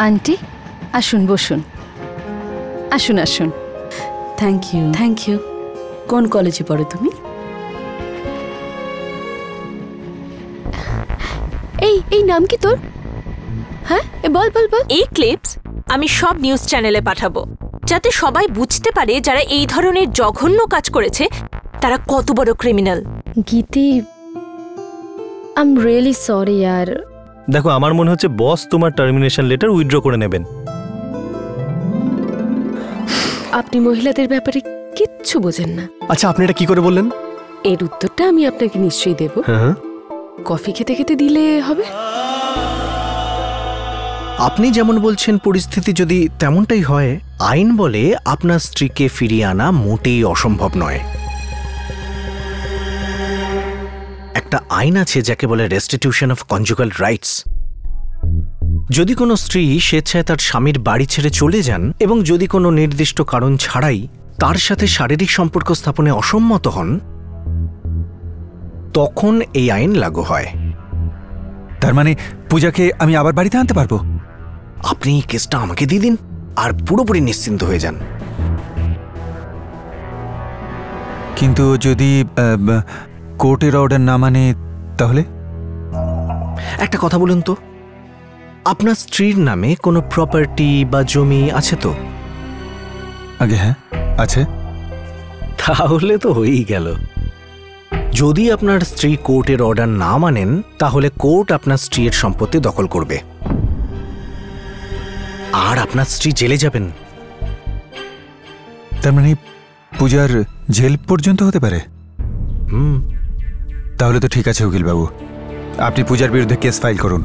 Aunty আসুন, বসুন। আসুন আসুন। Thank you. Thank you. কোন কলেজে পড়ো তুমি? এই নাম কি তোর? হ্যাঁ, বল বল বল। এই ক্লিপস আমি সব নিউজ চ্যানেলে পাঠাবো, যাতে সবাই বুঝতে পারে যারা এই ধরনের জঘন্য কাজ করেছে তারা কত বড় ক্রিমিনাল। গীতি, আই এম রিয়েলি সরি यार। দেখো, আমার মনে হচ্ছে বস তোমার টার্মিনেশন লেটার উইথড্র করে নেবেন। আপনি মহিলাদের ব্যাপারে কিচ্ছু বোঝেন না। আচ্ছা, আপনি এটা কি করে বললেন? এর উত্তরটা আমি আপনাকে নিশ্চয়ই দেব। হ্যাঁ, কফি খেতে খেতে দিলে হবে? আপনি যেমন বলছেন পরিস্থিতি যদি তেমনটাই হয়, আইন বলে আপনার স্ত্রীকে ফিরিয়ে আনা মোটেই অসম্ভব নয়। একটা আইন আছে যাকে বলে রেস্টিটিউশন অফ কনজুগাল রাইটস। যদি কোনো স্ত্রী স্বেচ্ছায় তার স্বামীর বাড়ি ছেড়ে চলে যান এবং যদি কোনো নির্দিষ্ট কারণ ছাড়াই তার সাথে শারীরিক সম্পর্ক স্থাপনে অসম্মত হন, তখন এই আইন লাগু হয়। তার মানে পূজাকে আমি আবার বাড়িতে আনতে পারবো? আপনি এই কেসটা আমাকে দিয়ে দিন আর পুরোপুরি নিশ্চিন্ত হয়ে যান। কিন্তু যদি কোর্টের অর্ডার না মানে, তাহলে? একটা কথা বলুন তো, আপনার স্ত্রীর নামে কোনো প্রপার্টি বা জমি আছে তো? আগে হ্যাঁ, আছে। তাহলে তো হয়েই গেল। যদি আপনার স্ত্রী কোর্টের অর্ডার না মানেন, তাহলে কোর্ট আপনার স্ত্রীর সম্পত্তি দখল করবে আর আপনার স্ত্রী জেলে যাবেন। তার মানে পূজার জেল পর্যন্ত হতে পারে? তাহলে তো ঠিক আছে উকিলবাবু, আপনি পূজার বিরুদ্ধে কেস ফাইল করুন।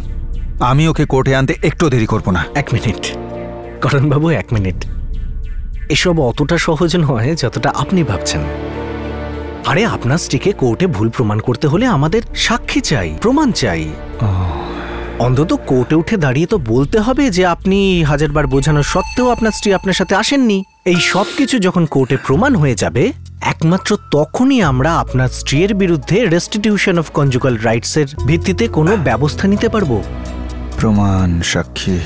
আমি ওকে কোর্টে আনতে একটু দেরি করব না। এক মিনিট করণবাবু, 1 মিনিট। এসব অতটা সহজ নয় যতটা আপনি ভাবছেন। আরে, আপনার স্ত্রীকে কোর্টে ভুল প্রমাণ করতে হলে আমাদের সাক্ষী চাই, প্রমাণ চাই। অন্তত কোর্টে উঠে দাঁড়িয়ে তো বলতে হবে যে আপনি হাজারবার বোঝানো সত্ত্বেও আপনার স্ত্রী আপনার সাথে আসেননি। এই সব কিছু যখন কোর্টে প্রমাণ হয়ে যাবে, একমাত্র তখনই আমরা আপনার স্ত্রীর বিরুদ্ধে রেস্টিটিউশন অফ কনজুগাল রাইটসের ভিত্তিতে কোনো ব্যবস্থা নিতে পারবো। প্রমাণ, সাক্ষী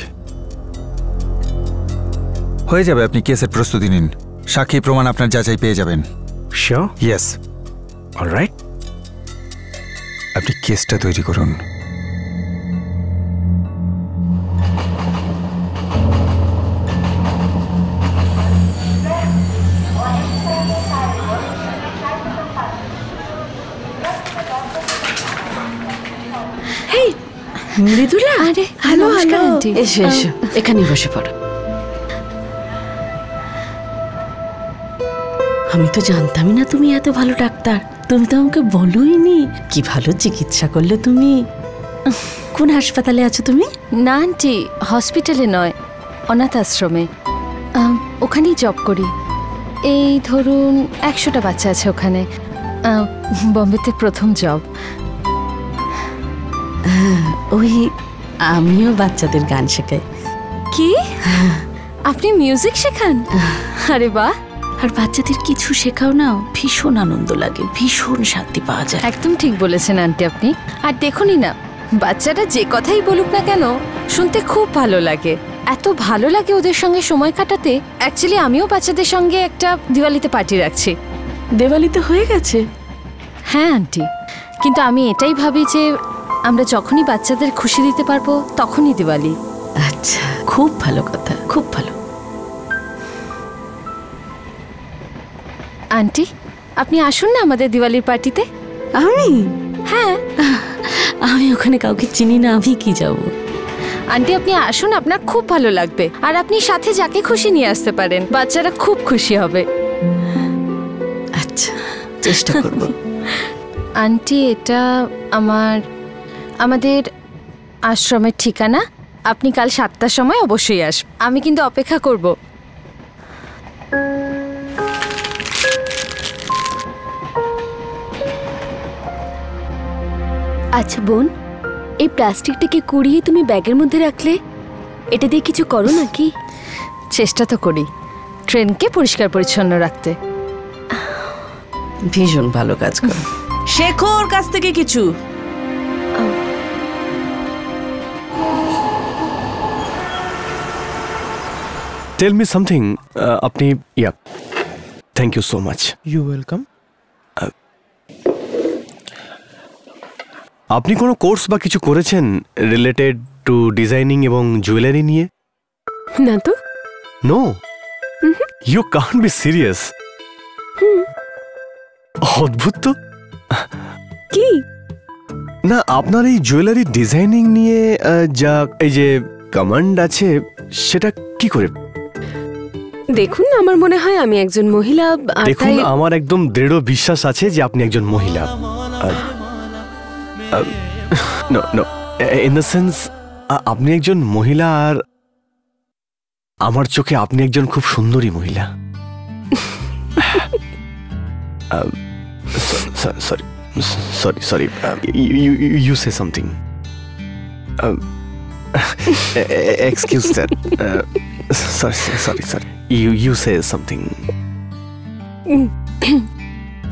হয়ে যাবে। আপনি কেসের প্রস্তুতি নিন, সাক্ষী প্রমাণ আপনার যাচাই পেয়ে যাবেন। শিওর? ইয়েস। অলরাইট, আপনি কেসটা তৈরি করুন। মৃদুলা, আরে হ্যালো নমস্কার আন্টি। এসো এসো, এখানে বসে পড়ো। আমি তো জানতামই না তুমি এত ভালো ডাক্তার। তুমি তো আমাকে বলোইনি। কি ভালো চিকিৎসা করলে তুমি। কোন হাসপাতালে আছো তুমি? না আন্টি, হসপিটালে নয়, অনাথ আশ্রমে। ওখানেই জব করি। এই ধরুন 100টা বাচ্চা আছে ওখানে। বম্বেতে প্রথম জব। ওই আমিও বাচ্চাদের গান শেখাই। কি? আপনি মিউজিক শেখান? আরে বাহ। আর বাচ্চাদের কিছু শেখাও না, ভীষণ আনন্দ লাগে, ভীষণ শান্তি পাওয়া যায়। একদম ঠিক বলেছেন আন্টি আপনি। আর দেখুনই না, বাচ্চারা যে কথাই বলুক না কেন শুনতে খুব ভালো লাগে। এত ভালো লাগে ওদের সঙ্গে সময় কাটাতে। অ্যাকচুয়ালি আমিও বাচ্চাদের সঙ্গে একটা দিওয়ালিতে পার্টি রাখছি। দিওয়ালিতে হয়ে গেছে? হ্যাঁ আন্টি, কিন্তু আমি এটাই ভাবি যে আমরা যখনই বাচ্চাদের খুশি দিতে পারবো তখনই দিওয়ালি। আচ্ছা, খুব ভালো কথা, খুব ভালো। আন্টি, আপনি আসুন না আমাদের দিওয়ালির পার্টিতে। আমি? হ্যাঁ। আমি ওখানে কাউকে চিনি না, আমি কি যাব? আন্টি আপনি আসুন, আপনার খুব ভালো লাগবে। আর আপনি সাথে যাকে খুশি নিয়ে আসতে পারেন, বাচ্চারা খুব খুশি হবে। আচ্ছা, চেষ্টা করব। আন্টি, এটা আমাদের আশ্রমের ঠিকানা। আপনি কাল 7টার সময় অবশ্যই আসবেন। আমি কিন্তু অপেক্ষা করব। আচ্ছা বোন, এই প্লাস্টিকটাকে কুড়িয়ে তুমি ব্যাগের মধ্যে রাখলে, এটা দিয়ে কিছু করো নাকি? চেষ্টা তো করি ট্রেনকে পরিষ্কার পরিচ্ছন্ন রাখতে। ভীষণ ভালো কাজ করো। শেখো ওর কাছ থেকে কিছু। Tell me something. আপনি thank you so much. You welcome. আপনি কোনো কোর্স বা কিছু করেছেন রিলেটেড টু ডিজাইনিং এবং জুয়েলারি নিয়ে? না তো। No, you can't be serious. অদ্ভুত তো। কি না, আপনার এই জুয়েলারি ডিজাইনিং নিয়ে যা এই যে কমান্ড আছে সেটা কি করে? দেখুন, আমার মনে হয় আমি একজন মহিলা। দেখুন, আমার একদম দৃঢ় বিশ্বাস আছে যে আপনি একজন মহিলা। No no, in the sense আপনি একজন মহিলা, আর আমার চোখে আপনি একজন খুব সুন্দরী মহিলা। Sorry sorry sorry, you say something. Excuse that. Sorry sorry sorry, you say something.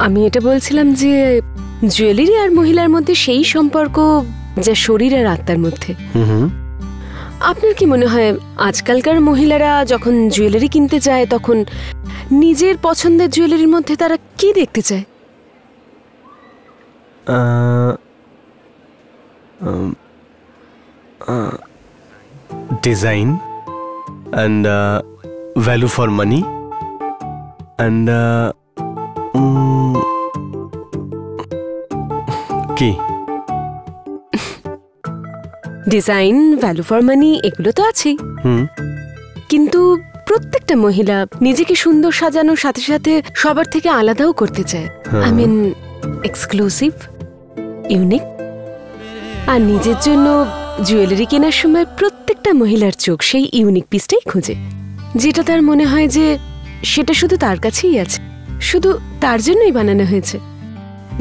আমি এটা বলছিলাম যে জুয়েলারি আর মহিলার মধ্যে সেই সম্পর্ক যা শরীর আর আত্মার মধ্যে। আপনার কি মনে হয় আজকালকার মহিলারা যখন জুয়েলারি কিনতে যায় তখন নিজের পছন্দের জুয়েলারির মধ্যে তারা কি দেখতে চায়? Design and value for money and কি ডিজাইন, ভ্যালু ফর মানি এগুলো তো আছেই, কিন্তু প্রত্যেকটা মহিলা নিজেকে সুন্দর সাজানোর সাথে সাথে সবার থেকে আলাদাও করতে চায়। I mean exclusive, unique. আর নিজের জন্য জুয়েলারি কেনার সময় প্রত্যেকটা মহিলার চোখ সেই ইউনিক পিসটাই খোঁজে, যেটা তার মনে হয় যে সেটা শুধু তার কাছেই আছে, শুধু তার জন্যই বানানো হয়েছে,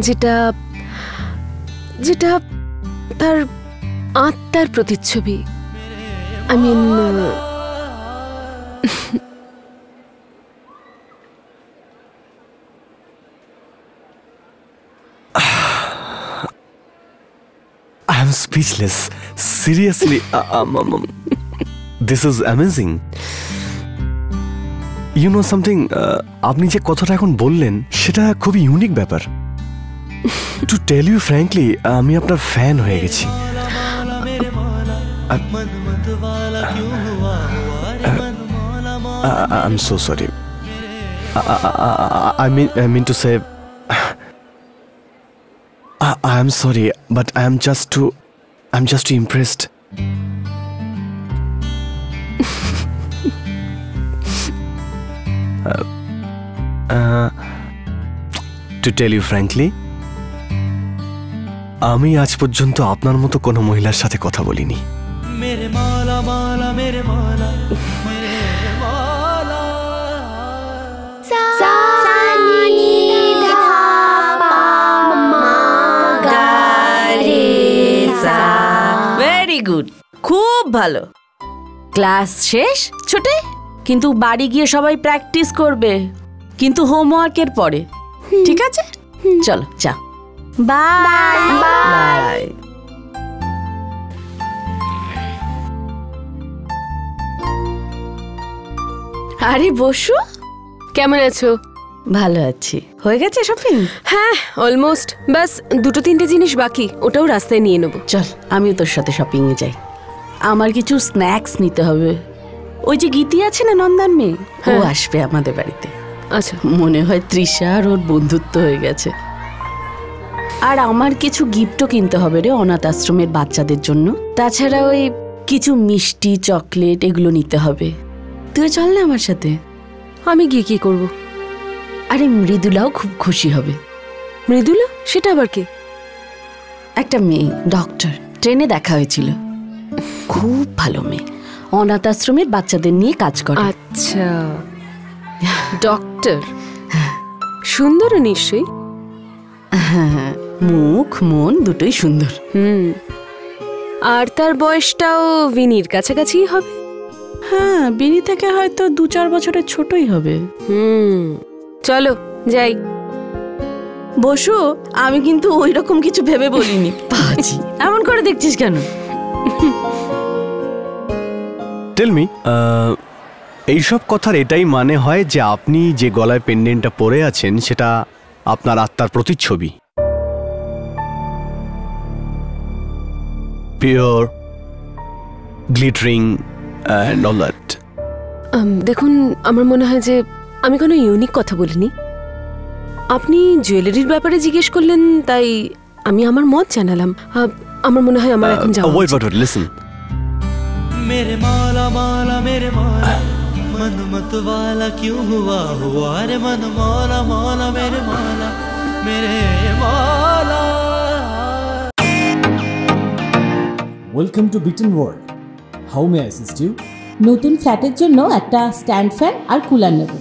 যেটা যেটা তার আত্মার প্রতিচ্ছবি। I mean I am speechless. Seriously, this is amazing. You know something, আপনি যে কথাটা এখন বললেন সেটা খুবই ইউনিক ব্যাপার। To tell you frankly, আমি আপনার ফ্যান হয়ে গেছি। I'm so sorry. I mean to say, I am sorry, but I'm just too impressed. To tell you frankly, আমি আজ পর্যন্ত আপনার মতো কোনো মহিলার সাথে কথা বলিনি। মেরে মালা মালা মেরে মালা মেরে মালা ভেরি গুড, খুব ভালো। ক্লাস শেষ ছুটে, কিন্তু বাড়ি গিয়ে সবাই প্র্যাকটিস করবে, কিন্তু হোমওয়ার্কের পরে, ঠিক আছে? চলো যা, বাই বাই। আরে বসু, কেমন আছো? ভালো আছি। হয়ে গেছে শপিং? হ্যাঁ, অলমোস্ট। বাস 2-3টে জিনিস বাকি, ওটাও রাস্তায় নিয়ে নেবো। চল, আমিও তোর সাথে শপিং এ যাই। আমার কিছু স্ন্যাক্স নিতে হবে। ওই যে গীতি আছে না, নন্দন মেয়ে, ও আসবে আমাদের বাড়িতে। আচ্ছা, মনে হয় তৃষা আর ওর বন্ধুত্ব হয়ে গেছে। আর আমার কিছু গিফটও কিনতে হবে রে, অনাথ আশ্রমের বাচ্চাদের জন্য। তাছাড়া ওই কিছু মিষ্টি, চকলেট এগুলো নিতে হবে। তুই চল না আমার সাথে। আমি গিয়ে কি করব? আরে মৃদুলাও খুব খুশি হবে। মৃদুলা? সেটা আবার কে? একটা মেয়ে, ডক্টর, ট্রেনে দেখা হয়েছিল। খুব ভালো মেয়ে, অনাথ আশ্রমের বাচ্চাদের নিয়ে কাজ করে। আচ্ছা, ডক্টর। সুন্দরও নিশ্চয়ই। হ্যাঁ, মুখ মন দুটোই সুন্দর। আর তার বয়সটাও বিনির কাছাকাছি হবে। হ্যাঁ, বিনি থেকে হয়তো 2-4 বছরের ছোটই হবে। চলো যাই। বসু, আমি কিন্তু ওই রকম কিছু ভেবে বলিনি। পাজি, এমন করে দেখছিস কেন? Tell me, এইসব কথার এটাই মানে হয় যে আপনি যে গলায় পেন্ডেন্টটা পরে আছেন সেটা আপনার আত্মার প্রতিচ্ছবি। Pure, glittering and all that. দেখুন, আমার মনে হয় যে আমি কোনো ইউনিক কথা বলিনি। আপনি জুয়েলারির ব্যাপারে জিজ্ঞেস করলেন, তাই আমি আমার মত জানালাম। আমার মনে হয় আমার এখন যাওয়া উচিত। Wait, listen. मेरे मौला मौला मेरे मौला मन मत वाला क्यों हुआ हुआ रे मन मौला मौला मेरे मौला मेरे मौला। ওয়েলকাম টু বিটন world, how may I assist you? নতুন ফ্ল্যাটের জন্য একটা স্ট্যান্ড ফ্যান আর কুলার নেব।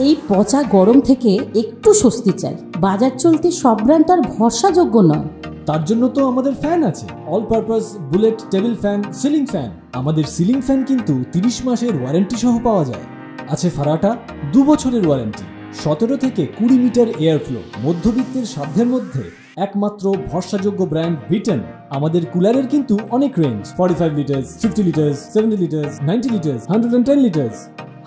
এই পচা গরম থেকে একটু স্বস্তি চাই। বাজার চলতে সব ব্র্যান্ড তো আর ভরসাযোগ্য নয়। তার জন্য তো আমাদের ফ্যান আছে, all purpose bullet table fan, ceiling fan. আমাদের সিলিং ফ্যান কিন্তু 30 মাসের ওয়ারেন্টি সহ পাওয়া যায়। আছে ফারাটা 2 বছরের ওয়ারেন্টি, 17 থেকে 20 মিটার এয়ার ফ্লো। মধ্যবিত্তের সাধ্যের মধ্যে একমাত্র ভরসাযোগ্য ব্র্যান্ড বিটন। আমাদের কুলারের কিন্তু অনেক range, 45 litres, 50 litres, 70 litres, 90 litres, 110 litres.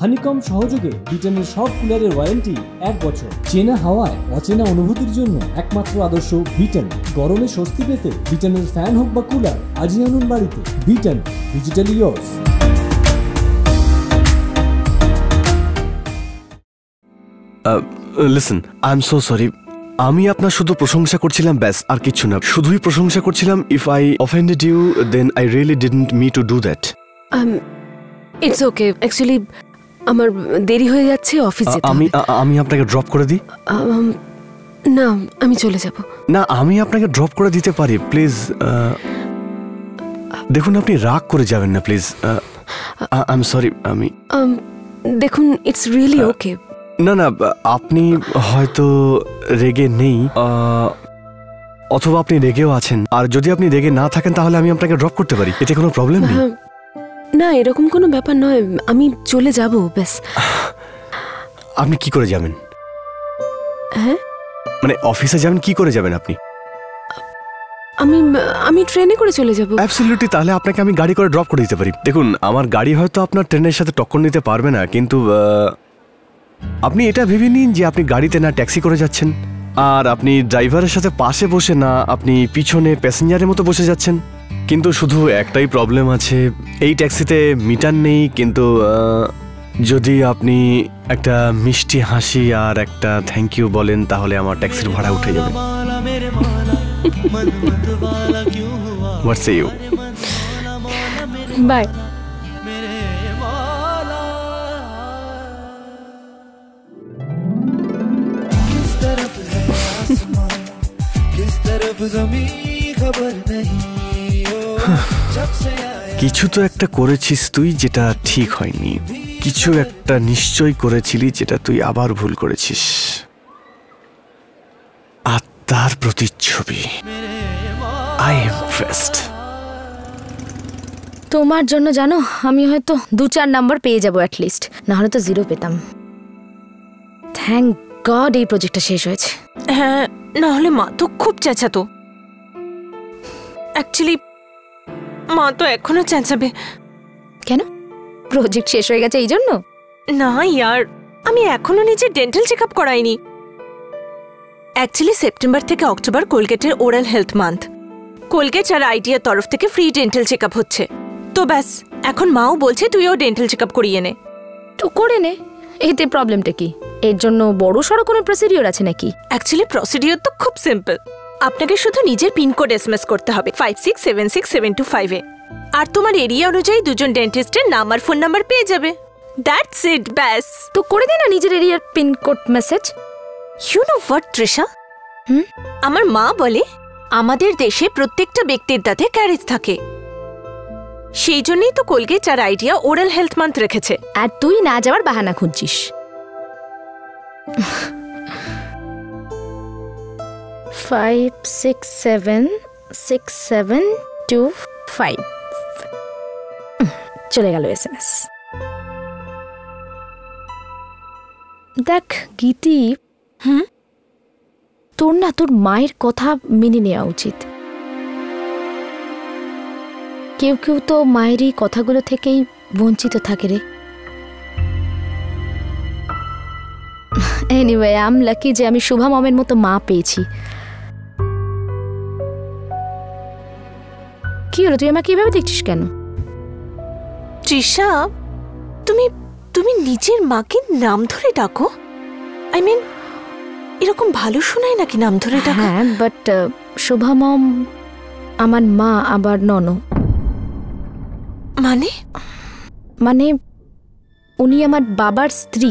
Honeycomb সহযোগে বিটনের সব কুলারের ওয়ারেন্টি 1 বছর। চেনা হাওয়ায় অচেনা অনুভূতির জন্য একমাত্র আদর্শ বিটন। গরমে স্বস্তি পেতে বিটনের ফ্যান হোক বা কুলার, আজই আনুন বাড়িতে। Vuitton, digitally yours. Listen, I am so sorry. আমি আপনার শুধু প্রশংসা করছিলাম, ব্যাস, আর কিছু না। শুধুই প্রশংসা করছিলাম। If I offended you then I really didn't mean to do that. It's okay. Actually আমার দেরি হয়ে যাচ্ছে, অফিস যেতে হবে। আমি আপনাকে ড্রপ করে দিই? না, আমি চলে যাব। না, আমি আপনাকে ড্রপ করে দিতে পারি, প্লিজ। দেখুন, আপনি রাগ করে যাবেন না, প্লিজ। I am sorry. আমি দেখুন, ইটস রিয়েলি ওকে। না, আপনি হয়তো রেগে নেই, অথবা আপনি রেগেও আছেন। আর যদি আপনি রেগে না থাকেন তাহলে আমি আপনাকে ড্রপ করতে পারি, এতে কোনো প্রবলেম নেই। না, এরকম কোনো ব্যাপার নয়, আমি চলে যাব, ব্যাস। আপনি কি করে যাবেন? হ্যাঁ, মানে অফিসে যাবেন, কি করে যাবেন আপনি? আমি ট্রেনে করে চলে যাব। অ্যাবসলিউটলি। তাহলে আপনাকে আমি গাড়ি করে ড্রপ করে দিতে পারি। দেখুন, আমার গাড়ি হয়তো আপনার ট্রেনের সাথে টক্কর নিতে পারবে না, কিন্তু আপনি এটা ভেবে নিন যে আপনি গাড়িতে না ট্যাক্সি করে যাচ্ছেন, আর আপনি ড্রাইভারের সাথে পাশে বসে না, আপনি পিছনে প্যাসেঞ্জারের মতো বসে যাচ্ছেন। কিন্তু শুধু একটাই প্রবলেম আছে, এই ট্যাক্সিতে মিটার নেই। কিন্তু যদি আপনি একটা মিষ্টি হাসি আর একটা থ্যাংক ইউ বলেন তাহলে আমার ট্যাক্সির ভাড়া উঠে যাবে। What's you? বাই। কিছু তো একটা করেছিস তুই যেটা ঠিক হয়নি, কিছু একটা নিশ্চয় করেছিলি যেটা তুই আবার ভুল করেছিস। আত্মার প্রতিচ্ছবি। I am impressed. তোমার জন্য জানো, আমি হয়তো 2-4 নাম্বার পেয়ে যাবো অ্যাটলিস্ট, না হলে তো 0 পেতাম। থ্যাংক গড এই প্রজেক্টটা শেষ হয়েছে। হ্যাঁ, না হলে মা তো খুব চেঁচাতো। অ্যাকচুয়ালি মা তো এখনো চেঁচাবে। কেন? প্রজেক্ট শেষ হয়ে গেছে এই জন্য? না ইয়ার, আমি এখনো নিজে ডেন্টাল চেক আপ করাইনি। অ্যাকচুয়ালি সেপ্টেম্বর থেকে অক্টোবর কোলগেটের ওরাল হেলথ মান্থ। কোলগেট আর আইডিয়ার তরফ থেকে ফ্রি ডেন্টাল চেক আপ হচ্ছে। তো ব্যাস, এখন মাও বলছে তুইও ডেন্টাল চেক আপ করিয়ে নে। তো করে নে, এতে প্রবলেমটা কি? এর জন্য বড় সড়ো কোনো প্রসিডিওর আছে নাকি? অ্যাকচুয়ালি প্রসিডিওর তো খুব সিম্পল। আপনাকে শুধু নিজের পিনকোড SMS করতে হবে 56767225 এ, আর তোমার এরিয়া অনুযায়ী 2জন ডেন্টিস্টের নাম আর ফোন নাম্বার পেয়ে যাবে। দ্যাটস ইট, ব্যাস। তো করে দে না নিজের এরিয়ার pincode message. You know what Trisha, আমার মা বলে আমাদের দেশে প্রত্যেকটা ব্যক্তির দাঁতে ক্যারিজ থাকে, সেই জন্যই তো কোলগেট আর আইডিয়া ওরাল হেলথ মান্থ রেখেছে। আর তুই না যাওয়ার বাহানা খুঁজছিস। 56767225 চলে গেল SMS। দেখ গীতি, তোর না তোর মায়ের কথা মেনে নেওয়া উচিত। কেউ কেউ তো মায়ের এই কথাগুলো থেকেই বঞ্চিত থাকে রে। এনিওয়ে আই এম লাকি যে আমি শুভা মমের মতো মা পেয়েছি। কি হলো, তুই আমাকে কিভাবে দেখছিস কেন? তৃষা, তুমি তুমি নিজের মাকে নাম ধরে ডাকো? আই মিন এরকম ভালো শোনায় নাকি নাম ধরে ডাকা? হ্যাঁ, বাট শুভা মম আমার মা আবার ননো। মানে? মানে উনি আমার বাবার স্ত্রী,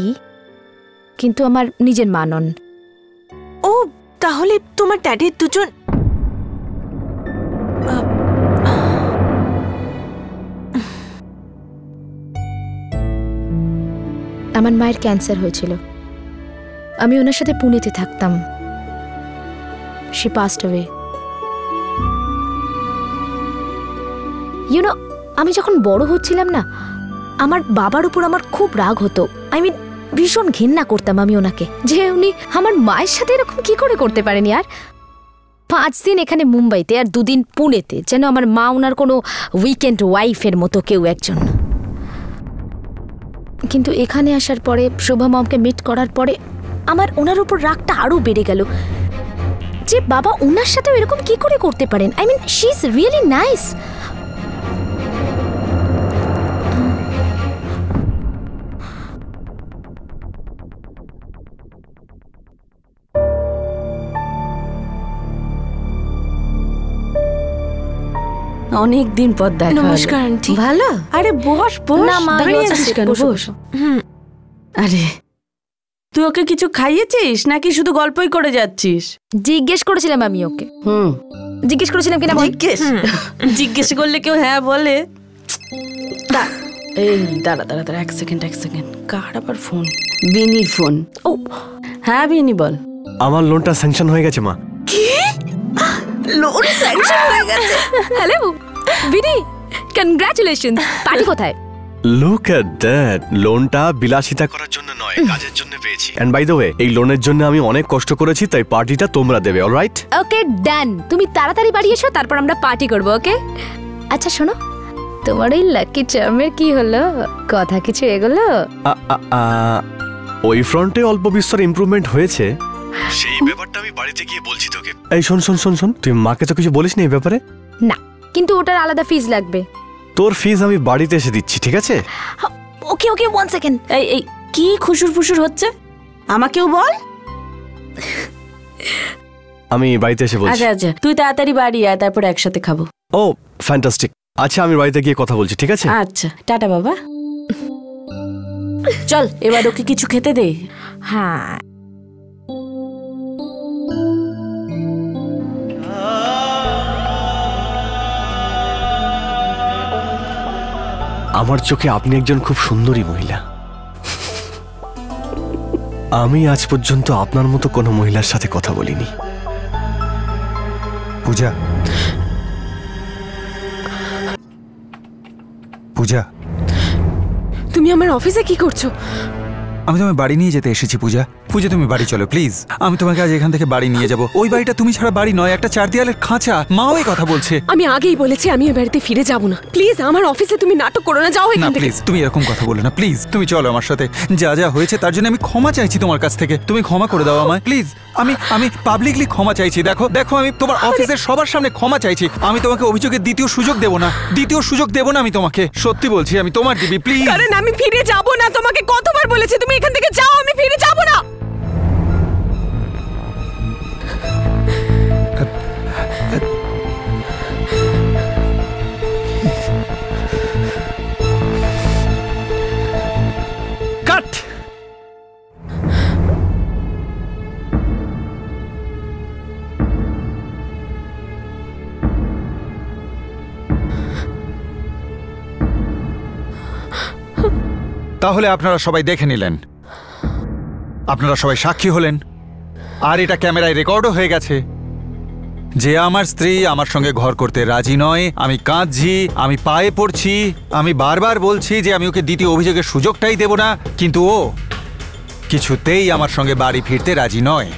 কিন্তু আমার নিজের মা নন। ও, তাহলে তোমার ড্যাডির দুজন আমার মায়ের ক্যান্সার হয়েছিল, আমি ওনার সাথে পুনেতে থাকতাম। She passed away. You know, আমি যখন বড় হচ্ছিলাম না, আমার বাবার উপর আমার খুব রাগ হতো। আই মিন ভীষণ ঘৃণা করতাম আমি ওনাকে, যে উনি আমার মায়ের সাথে এরকম কি করে করতে পারেনি। আর 5 দিন এখানে মুম্বাইতে আর 2 দিন পুনেতে, যেন আমার মা ওনার কোনো উইকেন্ড ওয়াইফের মতো কেউ একজন। কিন্তু এখানে আসার পরে, শুভা মমকে মিট করার পরে, আমার ওনার উপর রাগটা আরো বেড়ে গেল, যে বাবা ওনার সাথেও এরকম কি করে করতে পারেন। I mean she is really nice. অনেক দিন পর দেখা। নমস্কার আন্টি। ভালো? আরে বস বস। না মা, দাঁড়িয়ে আছিস কেন? বস। আরে তুই ওকে কিছু খাইয়েছিস নাকি শুধু গল্পই করে যাচ্ছিস? জিজ্ঞেস করেছিলাম আমি ওকে। জিজ্ঞেস করেছিলাম কিনা? জিজ্ঞেস করলে কেউ হ্যাঁ বলে? এই দাঁড়া দাঁড়া দাঁড়া, 1 সেকেন্ড 1 সেকেন্ড। কার আবার ফোন? বিনির ফোন। ও হ্যাঁ বিনি বল। আমার লোনটা স্যাংশন হয়ে গেছে মা। কি? লোন স্যাংশন হয়ে গেছে? হ্যালো বিনি, কনগ্রাচুলেশনস। পার্টি কোথায়? Look at that. লোনটা বিলাসিতা করার জন্য নয়, কাজের জন্য পেয়েছি। এন্ড বাই দ্য ওয়ে, এই লোনের জন্য আমি অনেক কষ্ট করেছি, তাই পার্টিটা তোমরা দেবে। অলরাইট? ওকে ডান। তুমি তাড়াতাড়ি বাড়ি এসো, তারপর আমরা পার্টি করব। ওকে? আচ্ছা শোনো, তোমার এই লাকি চার্মের কি হলো? কথা কিছু এগোলো? ওই ফ্রন্টে অল্প বিস্তর ইমপ্রুভমেন্ট হয়েছে, সেই ব্যাপারটা আমি বাড়িতে গিয়ে বলছি তোকে। এই শোন শোন শোন শোন, তুই মাকে তো কিছু বলিস না এই ব্যাপারে? না, কিন্তু ওটার আলাদা ফিস লাগবে। তোর ফিস আমি বাড়িতে এসে দিচ্ছি, ঠিক আছে? ওকে ওকে 1 সেকেন্ড। এই এই কি খুশুর ফুসুর হচ্ছে? আমাকেও বল। আমি বাড়িতে এসে বলছি। আচ্ছা আচ্ছা, তুই তাড়াতাড়ি বাড়ি আয়, তারপর একসাথে খাবো। ও ফ্যান্টাস্টিক। আচ্ছা আমি বাড়িতে গিয়ে কথা বলছি, ঠিক আছে? আচ্ছা টাটা বাবা। চল এবার ওকে কিছু খেতে দে। হ্যাঁ। আমার চোখে আপনি একজন খুব সুন্দরী মহিলা। আমি আজ পর্যন্ত আপনার মতো কোনো মহিলার সাথে কথা বলিনি। পূজা, পূজা, তুমি আমার অফিসে কি করছো? আমি তোমায় বাড়ি নিয়ে যেতে এসেছি। পূজা, পূজা তুমি বাড়ি চলো প্লিজ। আমি তোমাকে আজ এখান থেকে বাড়ি নিয়ে যাব। ওই বাড়িটা তুমি ছাড়া বাড়ি নয়, একটা 4 দেয়ালের খাঁচা। মাও এই কথা বলছে। আমি আগেই বলেছি আমি এই বাড়িতে ফিরে যাব না। প্লিজ আমার অফিসে তুমি নাটক করো না, যাও না এখান থেকে। প্লিজ, তুমি এরকম কথা বলো না প্লিজ। তুমি চলো আমার সাথে। যা যা হয়েছে তার জন্য আমি ক্ষমা চাইছি তোমার কাছ থেকে। তুমি ক্ষমা করে দাও আমায় প্লিজ। আমি পাবলিকলি ক্ষমা চাইছি। দেখো দেখো, আমি তোমার অফিসের সবার সামনে ক্ষমা চাইছি। আমি তোমাকে অভিযোগের দ্বিতীয় সুযোগ দেব না। দ্বিতীয় সুযোগ দেব না আমি তোমাকে। সত্যি বলছি, আমি তোমার দিবি প্লিজ। কারণ আমি ফিরে যাব না। তোমাকে কতবার বলেছি তুমি এখান থেকে যাও, আমি ফিরে যাব না। কাট। তাহলে আপনারা সবাই দেখে নিলেন, আপনারা সবাই সাক্ষী হলেন, আর এটা ক্যামেরায় রেকর্ডও হয়ে গেছে যে আমার স্ত্রী আমার সঙ্গে ঘর করতে রাজি নয়। আমি কাঁদছি, আমি পায়ে পড়ছি, আমি বারবার বলছি যে আমি ওকে দ্বিতীয় অভিযোগের সুযোগটাই দেব না, কিন্তু ও কিছুতেই আমার সঙ্গে বাড়ি ফিরতে রাজি নয়।